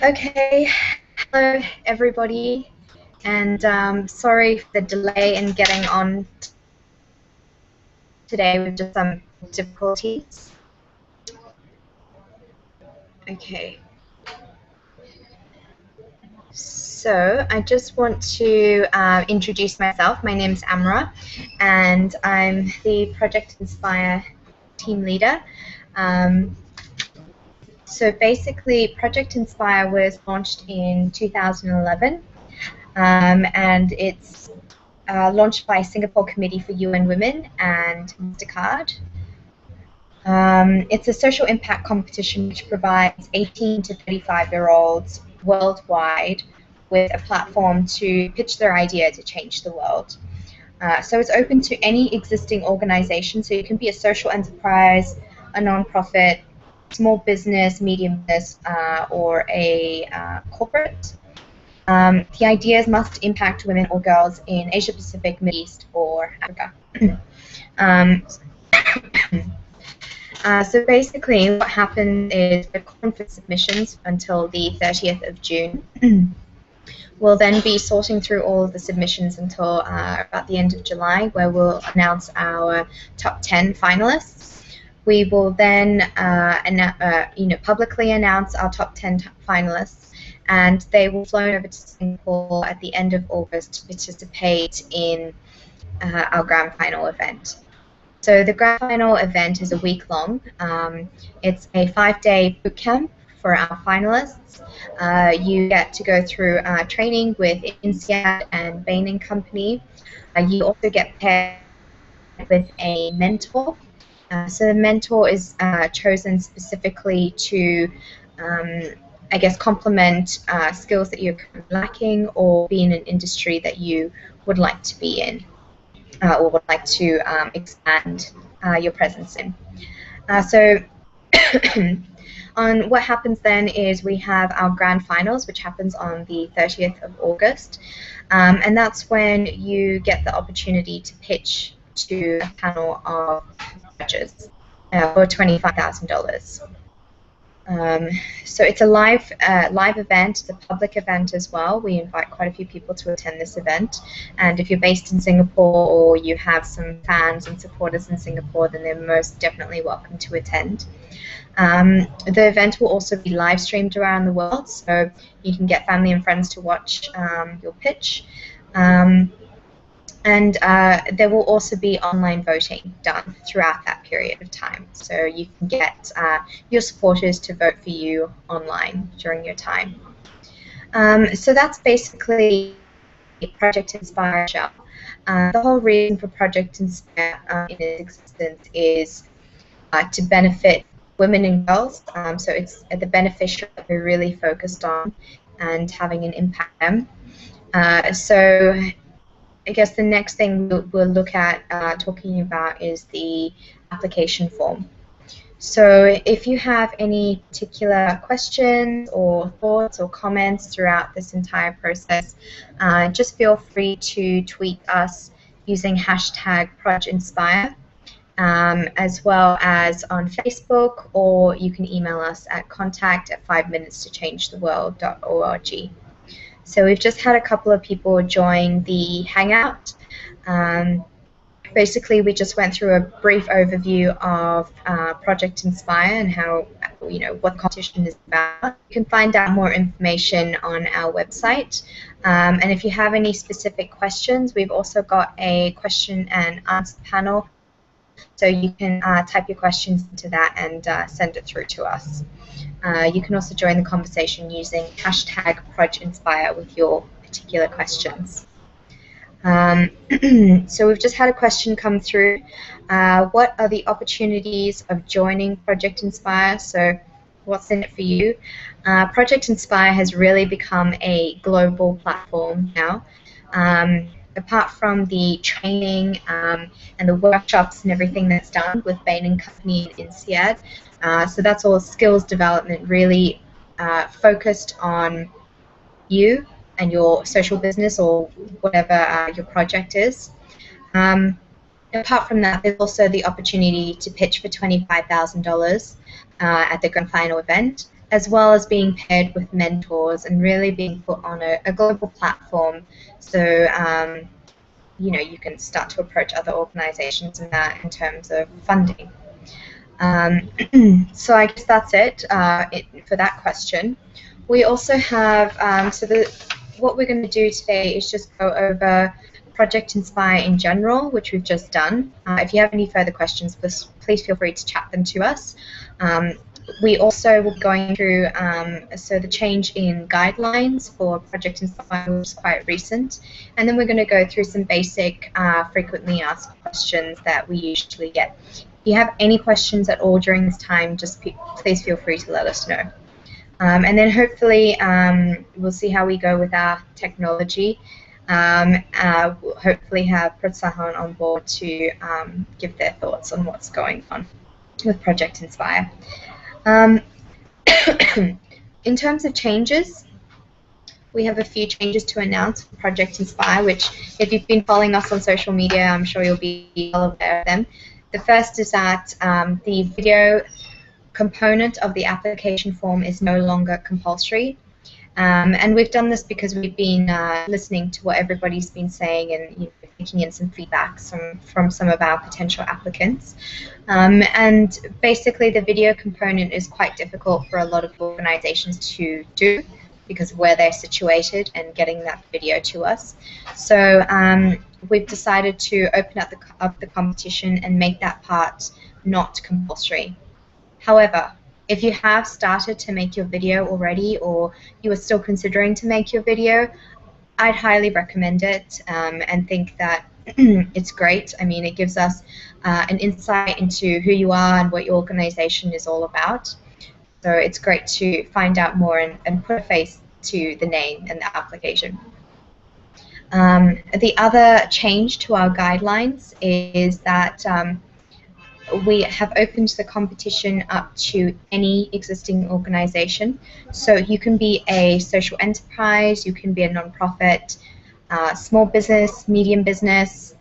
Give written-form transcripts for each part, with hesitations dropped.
Okay, hello everybody, and sorry for the delay in getting on today with just some difficulties. Okay, so I just want to introduce myself. My name's Amra, and I'm the Project Inspire team leader. So basically, Project Inspire was launched in 2011, and it's launched by Singapore Committee for UN Women and MasterCard. It's a social impact competition which provides 18 to 35-year-olds worldwide with a platform to pitch their idea to change the world. So it's open to any existing organization, so you can be a social enterprise, a non-profit, small business, medium business, or a corporate. The ideas must impact women or girls in Asia Pacific, Middle East, or Africa. So basically what happened is we're calling for submissions until the 30th of June. We'll then be sorting through all of the submissions until about the end of July, where we'll announce our top 10 finalists. We will then publicly announce our top 10 finalists, and they will flown over to Singapore at the end of August to participate in our grand final event. So the grand final event is a week long. It's a 5-day boot camp for our finalists. You get to go through training with INSEAD and Bain & Company. You also get paired with a mentor. So the mentor is chosen specifically to, I guess, complement skills that you're lacking or be in an industry that you would like to be in. Or would like to expand your presence in. So on what happens then is we have our grand finals, which happens on the 30th of August, and that's when you get the opportunity to pitch to a panel of judges for $25,000. So it's a live event, it's a public event as well. We invite quite a few people to attend this event, and if you're based in Singapore or you have some fans and supporters in Singapore, then they're most definitely welcome to attend. The event will also be live streamed around the world, so you can get family and friends to watch your pitch. And there will also be online voting done throughout that period of time. So you can get your supporters to vote for you online during your time. So that's basically Project Inspire. The whole reason for Project Inspire in its existence is to benefit women and girls. So it's the beneficiary that we're really focused on and having an impact on them. So I guess the next thing we'll look at talking about is the application form. So if you have any particular questions or thoughts or comments throughout this entire process, just feel free to tweet us using hashtag ProjInspire, as well as on Facebook, or you can email us at contact@5minutestochangetheworld.org. So we've just had a couple of people join the Hangout. Basically, we just went through a brief overview of Project Inspire and how, what the competition is about. You can find out more information on our website. And if you have any specific questions, we've also got a question and answer panel. So you can type your questions into that and send it through to us. You can also join the conversation using hashtag ProjInspire with your particular questions. So we've just had a question come through. What are the opportunities of joining Project Inspire? So what's in it for you? Project Inspire has really become a global platform now. Apart from the training and the workshops and everything that's done with Bain & Company and INSEAD, so that's all skills development, really focused on you and your social business or whatever your project is. Apart from that, there's also the opportunity to pitch for $25,000 at the grand final event. as well as being paired with mentors and really being put on a global platform. So you can start to approach other organizations in that in terms of funding. So I guess that's it for that question. We also have, what we're going to do today is just go over Project Inspire in general, which we've just done. If you have any further questions, please feel free to chat them to us. We also will be going through the change in guidelines for Project Inspire was quite recent, and then we're going to go through some basic frequently asked questions that we usually get. If you have any questions at all during this time, just please feel free to let us know. And then hopefully we'll see how we go with our technology. We'll hopefully have PROTSAHAN on board to give their thoughts on what's going on with Project Inspire. In terms of changes, we have a few changes to announce for Project Inspire, which if you've been following us on social media, I'm sure you'll be well aware of them. The first is that the video component of the application form is no longer compulsory. And we've done this because we've been listening to what everybody's been saying and taking in some feedback from some of our potential applicants. And basically the video component is quite difficult for a lot of organizations to do because of where they're situated and getting that video to us. So we've decided to open up the competition and make that part not compulsory. However, if you have started to make your video already or you are still considering to make your video, I'd highly recommend it and think that it's great. I mean, it gives us an insight into who you are and what your organization is all about. So it's great to find out more and put a face to the name and the application. The other change to our guidelines is that we have opened the competition up to any existing organization. So you can be a social enterprise, you can be a nonprofit, small business, medium business,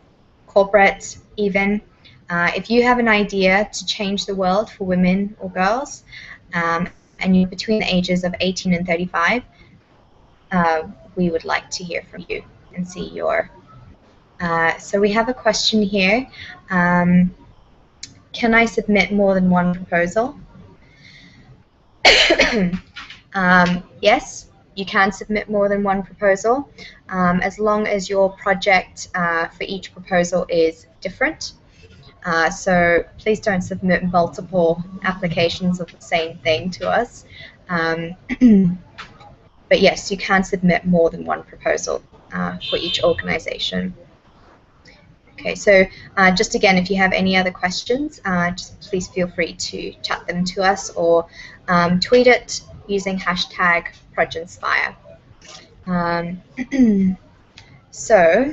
corporate even. If you have an idea to change the world for women or girls, and you're between the ages of 18 and 35, we would like to hear from you and see your. So we have a question here. Can I submit more than one proposal? Yes, you can submit more than one proposal as long as your project for each proposal is different. So please don't submit multiple applications of the same thing to us. But yes, you can submit more than one proposal for each organization. Okay, so just again, if you have any other questions, just please feel free to chat them to us or tweet it using hashtag ProjInspire. So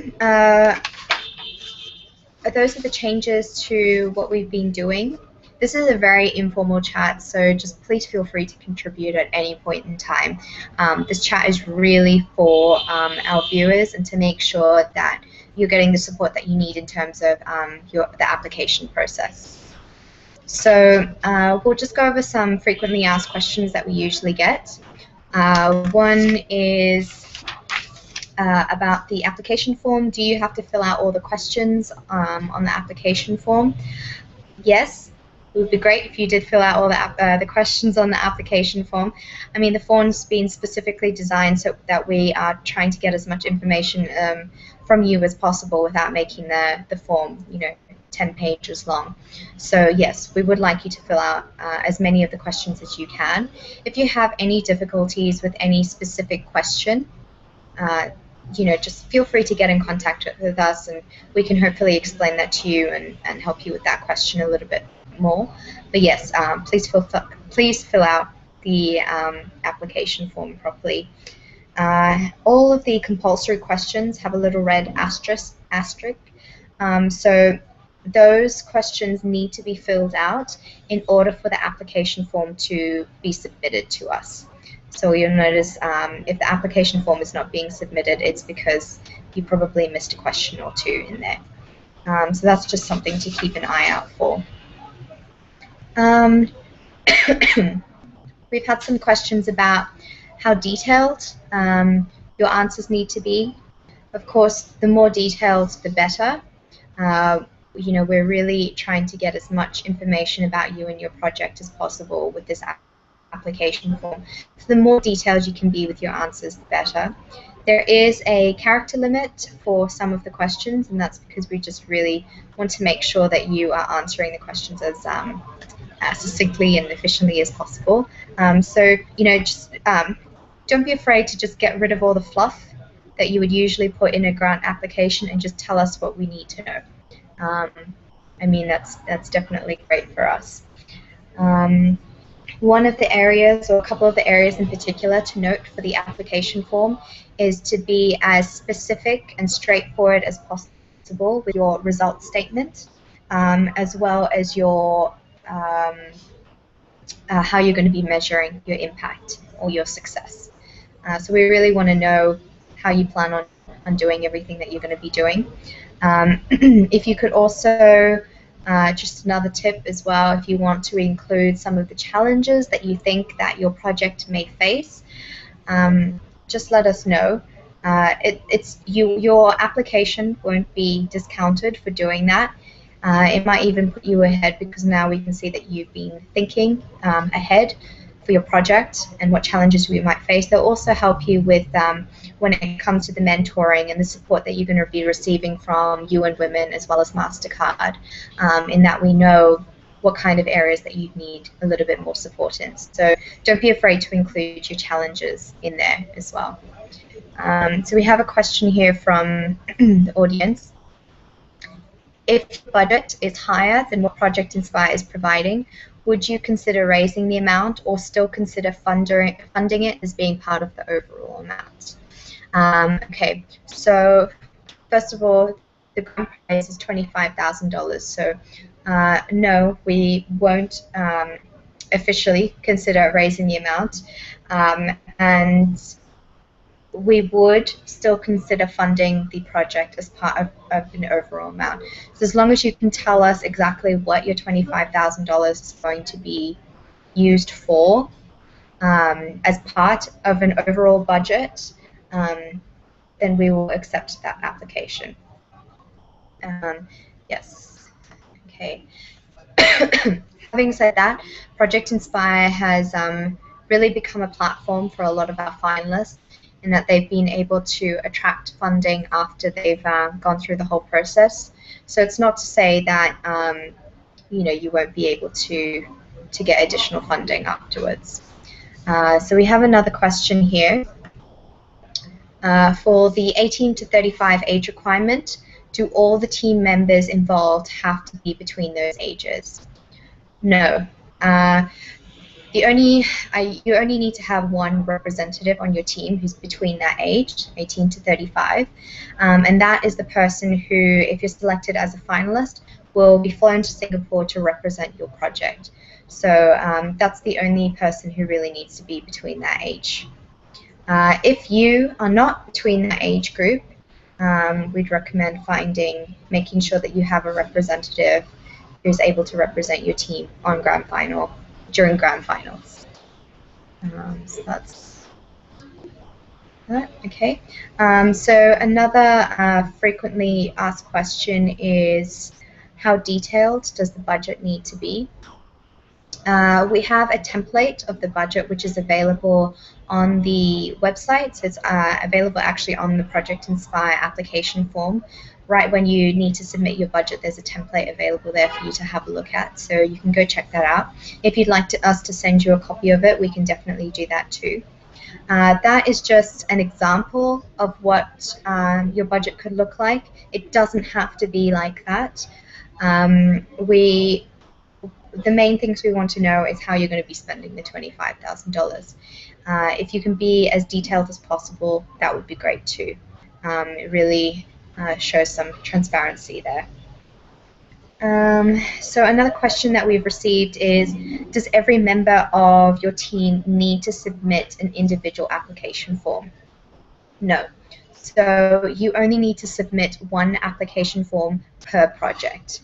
those are the changes to what we've been doing. This is a very informal chat, so just please feel free to contribute at any point in time. This chat is really for our viewers and to make sure that you're getting the support that you need in terms of the application process. So we'll just go over some frequently asked questions that we usually get. One is about the application form. Do you have to fill out all the questions on the application form? Yes. It would be great if you did fill out all the questions on the application form. I mean, the form's been specifically designed so that we are trying to get as much information from you as possible without making the form, 10 pages long. So yes, we would like you to fill out as many of the questions as you can. If you have any difficulties with any specific question, just feel free to get in contact with us and we can hopefully explain that to you and help you with that question a little bit more. But yes, please fill out the application form properly. All of the compulsory questions have a little red asterisk. So those questions need to be filled out in order for the application form to be submitted to us. So you'll notice if the application form is not being submitted, it's because you probably missed a question or two in there. So that's just something to keep an eye out for. we've had some questions about how detailed your answers need to be. Of course, the more detailed, the better. You know, we're really trying to get as much information about you and your project as possible with this application form. So the more detailed you can be with your answers, the better. There is a character limit for some of the questions, and that's because we just really want to make sure that you are answering the questions as succinctly and efficiently as possible. So, you know, just don't be afraid to just get rid of all the fluff that you would usually put in a grant application and just tell us what we need to know. I mean, that's definitely great for us. One of the areas, or a couple of the areas in particular to note for the application form, is to be as specific and straightforward as possible with your result statement, as well as your how you're going to be measuring your impact or your success. So we really want to know how you plan on doing everything that you're going to be doing. If you could also, just another tip as well, if you want to include some of the challenges that you think that your project may face, just let us know. Your application won't be discounted for doing that. It might even put you ahead because now we can see that you've been thinking ahead for your project and what challenges we might face. They'll also help you with when it comes to the mentoring and the support that you're going to be receiving from UN Women as well as MasterCard, in that we know what kind of areas that you need a little bit more support in. So don't be afraid to include your challenges in there as well. So we have a question here from the audience. If your budget is higher than what Project Inspire is providing, would you consider raising the amount or still consider funding it as being part of the overall amount? Okay, so first of all, the grant prize is $25,000. So no, we won't officially consider raising the amount, and we would still consider funding the project as part of an overall amount. So as long as you can tell us exactly what your $25,000 is going to be used for as part of an overall budget, then we will accept that application. Yes. Okay. Having said that, Project Inspire has really become a platform for a lot of our finalists, in that they've been able to attract funding after they've gone through the whole process. So it's not to say that you know, you won't be able to get additional funding afterwards. So we have another question here. For the 18 to 35 age requirement, do all the team members involved have to be between those ages? No. You only need to have one representative on your team who's between that age, 18 to 35, and that is the person who, if you're selected as a finalist, will be flown to Singapore to represent your project. So that's the only person who really needs to be between that age. If you are not between that age group, we'd recommend making sure that you have a representative who's able to represent your team on grand final, during grand finals. So that's that. Okay. So another frequently asked question is, how detailed does the budget need to be? We have a template of the budget which is available on the website. So it's available actually on the Project Inspire application form. Right when you need to submit your budget, there's a template available there for you to have a look at. So you can go check that out. If you'd like us to send you a copy of it, we can definitely do that too. That is just an example of what your budget could look like. It doesn't have to be like that. The main things we want to know is how you're going to be spending the $25,000. If you can be as detailed as possible, that would be great too. It really shows some transparency there. So another question that we've received is, does every member of your team need to submit an individual application form? No. So you only need to submit one application form per project.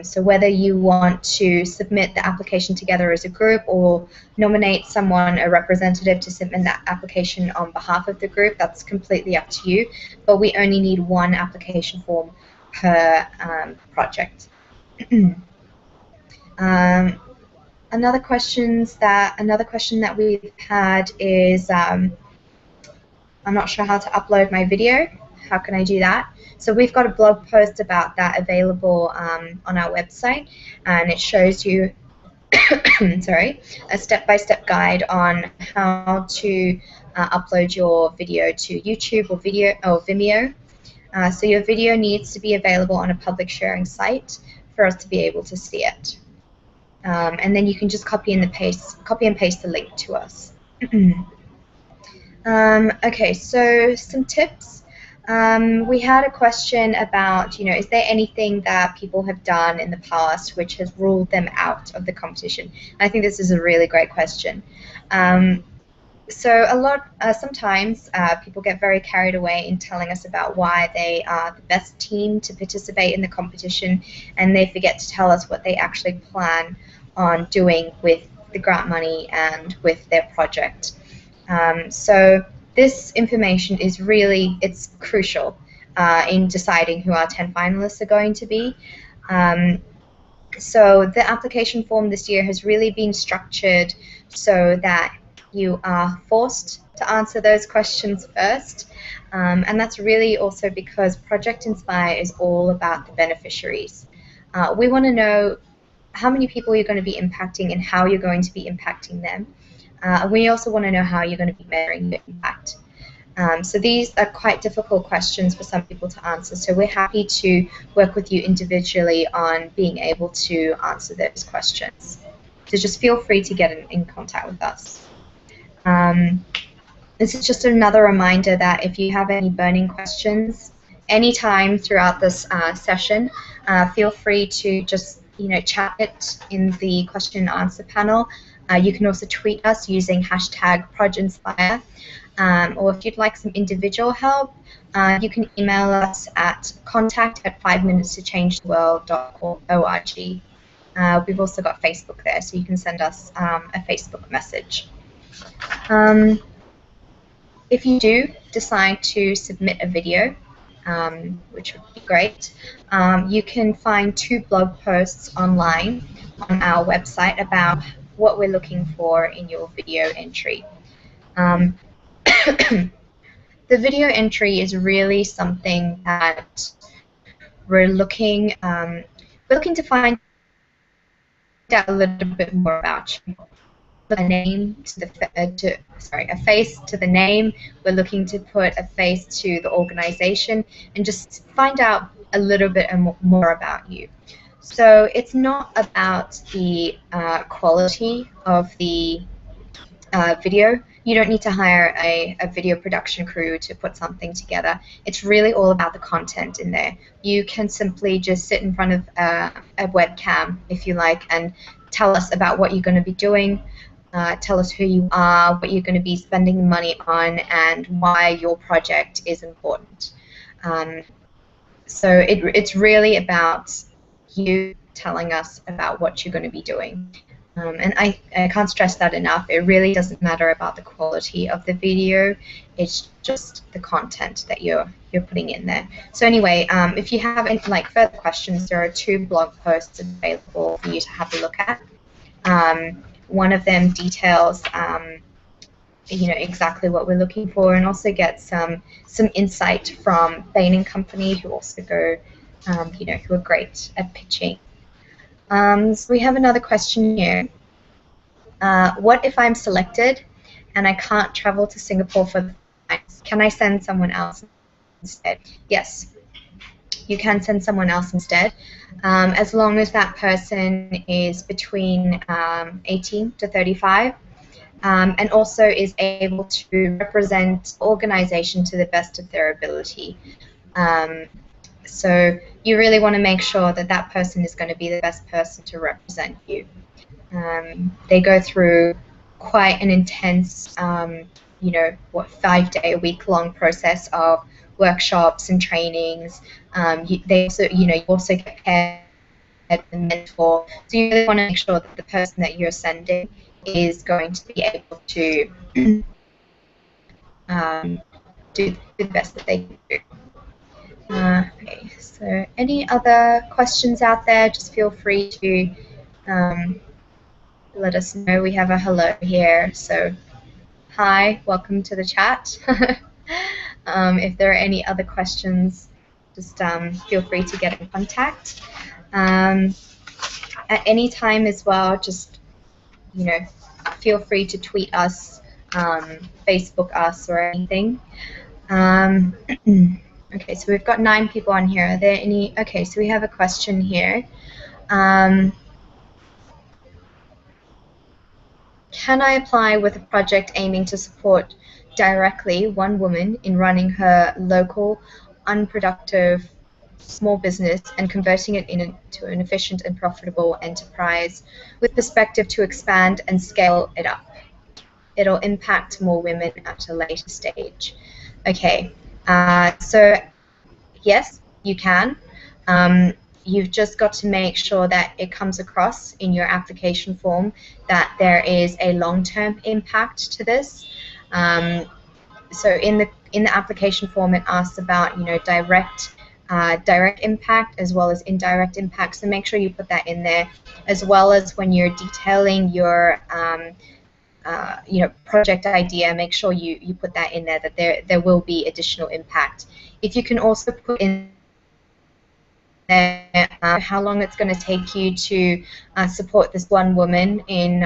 So whether you want to submit the application together as a group or nominate someone, a representative, to submit that application on behalf of the group, that's completely up to you. But we only need one application form per project. Another question that we've had is, I'm not sure how to upload my video. How can I do that? So we've got a blog post about that available on our website, and it shows you sorry, a step-by-step guide on how to upload your video to YouTube or Vimeo. So your video needs to be available on a public sharing site for us to be able to see it. And then you can just copy and paste the link to us. Okay, so some tips. We had a question about, is there anything that people have done in the past which has ruled them out of the competition? I think this is a really great question. So sometimes people get very carried away in telling us about why they are the best team to participate in the competition, and they forget to tell us what they actually plan on doing with the grant money and with their project. So this information is it's crucial in deciding who our 10 finalists are going to be. So the application form this year has really been structured so that you are forced to answer those questions first. And that's really also because Project Inspire is all about the beneficiaries. We want to know how many people you're going to be impacting and how you're going to be impacting them. We also want to know how you're going to be measuring your impact. So these are quite difficult questions for some people to answer, so we're happy to work with you individually on being able to answer those questions. So just feel free to get in contact with us. This is just another reminder that if you have any burning questions anytime throughout this session, feel free to just chat it in the question and answer panel. You can also tweet us using #ProjInspire. Or if you'd like some individual help, you can email us at contact@5minutestoChangeTheWorld.org. We've also got Facebook there, so you can send us a Facebook message. If you do decide to submit a video, which would be great, you can find 2 blog posts online on our website about what we're looking for in your video entry. The video entry is really something that we're looking to find out a little bit more about you. A name to the a face to the name. We're looking to put a face to the organization and just find out a little bit more about you. So it's not about the quality of the video. You don't need to hire a video production crew to put something together. It's really all about the content in there. You can simply just sit in front of a webcam, if you like, and tell us about what you're going to be doing, tell us who you are, what you're going to be spending money on, and why your project is important. So it's really about you telling us about what you're going to be doing. And I can't stress that enough. It really doesn't matter about the quality of the video. It's just the content that you're putting in there. So anyway, if you have any further questions, there are 2 blog posts available for you to have a look at. One of them details exactly what we're looking for, and also get some insight from Bain & Company, who also go who are great at pitching. So we have another question here. What if I'm selected and I can't travel to Singapore for the finals? Can I send someone else instead? Yes, you can send someone else instead, as long as that person is between 18 to 35 and also is able to represent the organization to the best of their ability. So you really want to make sure that that person is going to be the best person to represent you. They go through quite an intense, 5-day-a-week-long process of workshops and trainings. They also, you also get paired guide, the mentor. So you really want to make sure that the person that you're sending is going to be able to do the best that they can do. Okay, so any other questions out there, just feel free to let us know. We have a hello here, so hi, welcome to the chat. If there are any other questions, just feel free to get in contact. At any time as well, just, you know, feel free to tweet us, Facebook us, or anything. Okay, so we've got 9 people on here. Are there any? Okay, so we have a question here. Can I apply with a project aiming to support directly one woman in running her local, unproductive small business and converting it into an efficient and profitable enterprise with perspective to expand and scale it up? It'll impact more women at a later stage. Okay, so yes, you can. You've just got to make sure that it comes across in your application form that there is a long-term impact to this. So in the application form, it asks about, you know, direct impact as well as indirect impact. So make sure you put that in there, as well as when you're detailing your you know, project idea, make sure you put that in there, that there will be additional impact. If you can also put in there how long it's going to take you to support this one woman in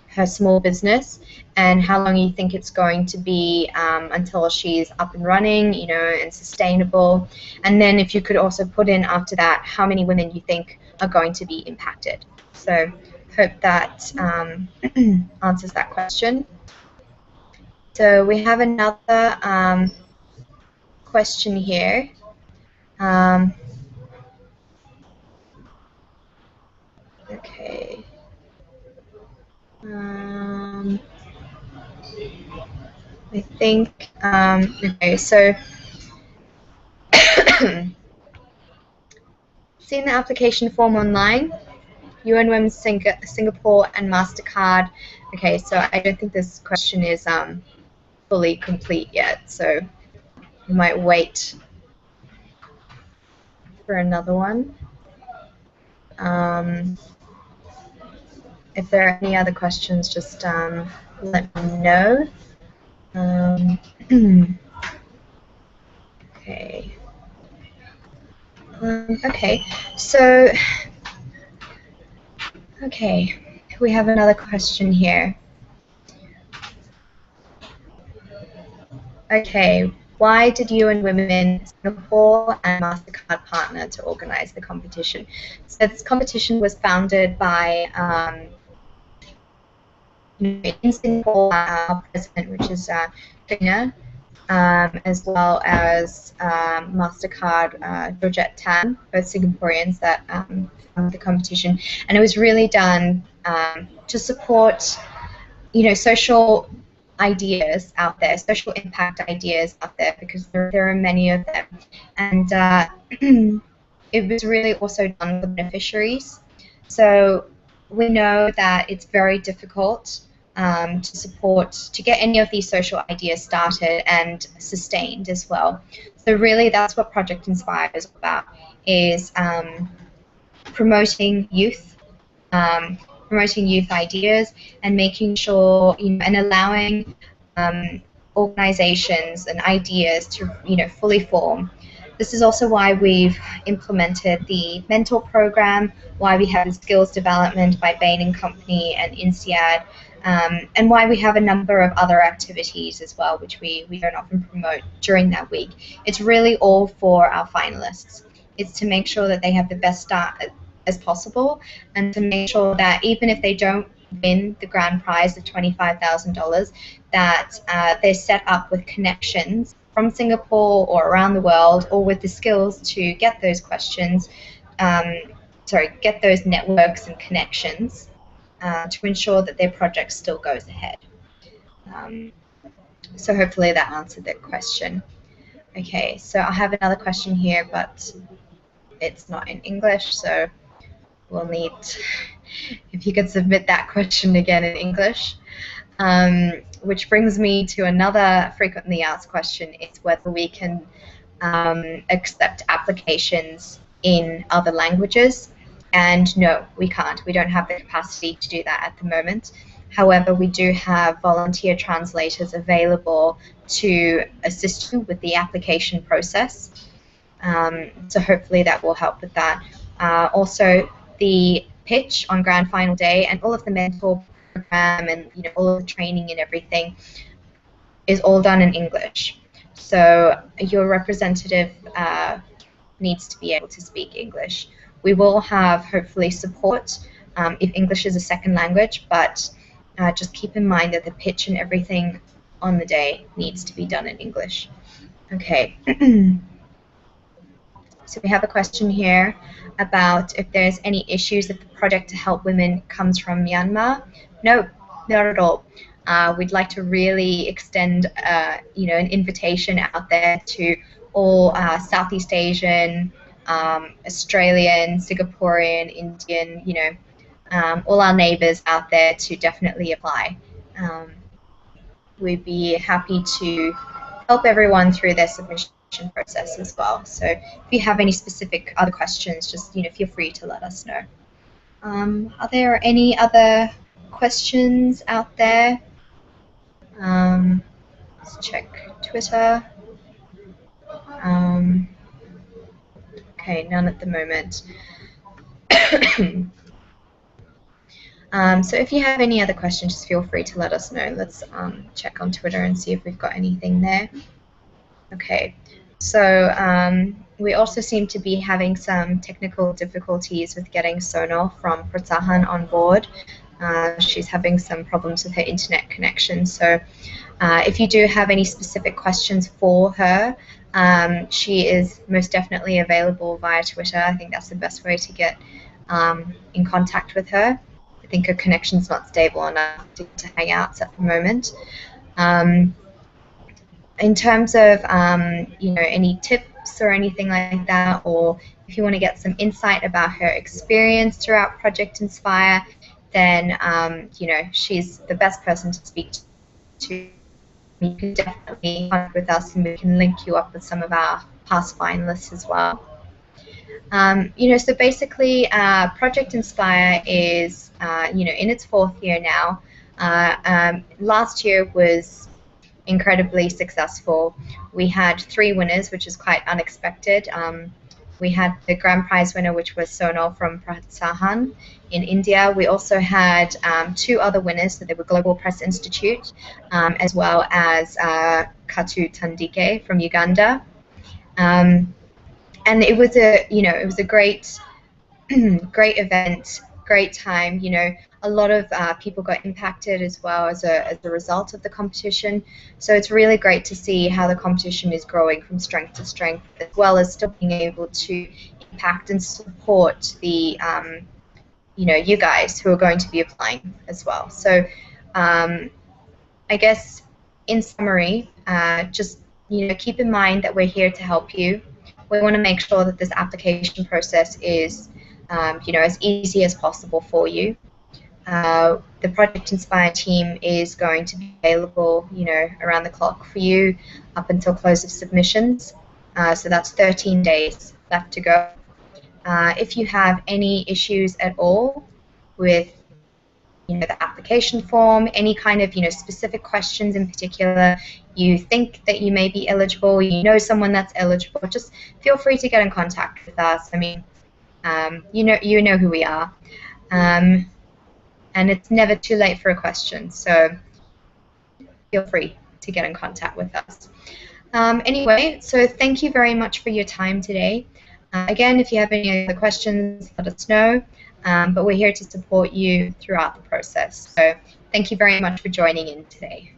her small business, and how long you think it's going to be until she's up and running, you know, and sustainable. And then if you could also put in after that how many women you think are going to be impacted. So hope that answers that question. So we have another question here. Okay. I think, okay, so seeing the application form online, UN Women Singapore and MasterCard. Okay, so I don't think this question is fully complete yet, so we might wait for another one. If there are any other questions, just let me know. Okay. Okay, so, okay, we have another question here. Okay, why did UN Women Singapore and MasterCard partner to organize the competition? So this competition was founded by in Singapore, our president, which is Trina, as well as MasterCard, Georgette Tan, both Singaporeans that founded the competition. And it was really done to support, you know, social ideas out there, social impact ideas out there, because there are many of them. And it was really also done for beneficiaries. So we know that it's very difficult to get any of these social ideas started and sustained as well. So really that's what Project Inspire is about, is promoting youth ideas and making sure, you know, and allowing organizations and ideas to, you know, fully form. This is also why we've implemented the mentor program, why we have the skills development by Bain & Company and INSEAD, and why we have a number of other activities as well, which we don't often promote during that week. It's really all for our finalists. It's to make sure that they have the best start as possible, and to make sure that even if they don't win the grand prize of $25,000, that they're set up with connections from Singapore or around the world, or with the skills to get those questions, get those networks and connections to ensure that their project still goes ahead. So hopefully that answered that question. Okay, so I have another question here, but it's not in English, so we'll need, if you could submit that question again in English. Which brings me to another frequently asked question, is whether we can accept applications in other languages. And no, we can't. We don't have the capacity to do that at the moment. However, we do have volunteer translators available to assist you with the application process. So hopefully that will help with that. Also, the pitch on grand final day and all of the mentor program and all of the training and everything is all done in English. So your representative needs to be able to speak English. We will have hopefully support if English is a second language, but just keep in mind that the pitch and everything on the day needs to be done in English. Okay. So we have a question here about if there's any issues if the project to help women comes from Myanmar. No, not at all. We'd like to really extend, an invitation out there to all Southeast Asian, Australian, Singaporean, Indian, all our neighbours out there to definitely apply. We'd be happy to help everyone through their submission process as well. So if you have any specific other questions, just feel free to let us know. Are there any other questions out there? Let's check Twitter. Okay, none at the moment. So if you have any other questions, just feel free to let us know. Let's check on Twitter and see if we've got anything there. Okay, so we also seem to be having some technical difficulties with getting Sonal from PROTSAHAN on board. She's having some problems with her internet connection. So if you do have any specific questions for her, she is most definitely available via Twitter. I think that's the best way to get in contact with her. I think her connection's not stable enough to Hangouts at the moment. In terms of any tips or anything like that, or if you want to get some insight about her experience throughout Project Inspire, then she's the best person to speak to. You can definitely contact with us, and we can link you up with some of our past finalists as well. So basically, Project Inspire is in its 4th year now. Last year was incredibly successful. We had 3 winners, which is quite unexpected. We had the grand prize winner, which was Sonal from PROTSAHAN in India. We also had 2 other winners, so they were Global Press Institute, as well as Katu Tandike from Uganda. And it was a great event, great time. A lot of people got impacted as well as a result of the competition. So it's really great to see how the competition is growing from strength to strength, as well as still being able to impact and support the you guys who are going to be applying as well. So I guess in summary, just keep in mind that we're here to help you. We want to make sure that this application process is as easy as possible for you. The Project Inspire team is going to be available, around the clock for you up until close of submissions. So that's 13 days left to go. If you have any issues at all with, the application form, any kind of, specific questions in particular, you think that you may be eligible, someone that's eligible, just feel free to get in contact with us. I mean, you know who we are. And it's never too late for a question, so feel free to get in contact with us. Anyway, so thank you very much for your time today. Again, if you have any other questions, let us know, but we're here to support you throughout the process. So thank you very much for joining in today.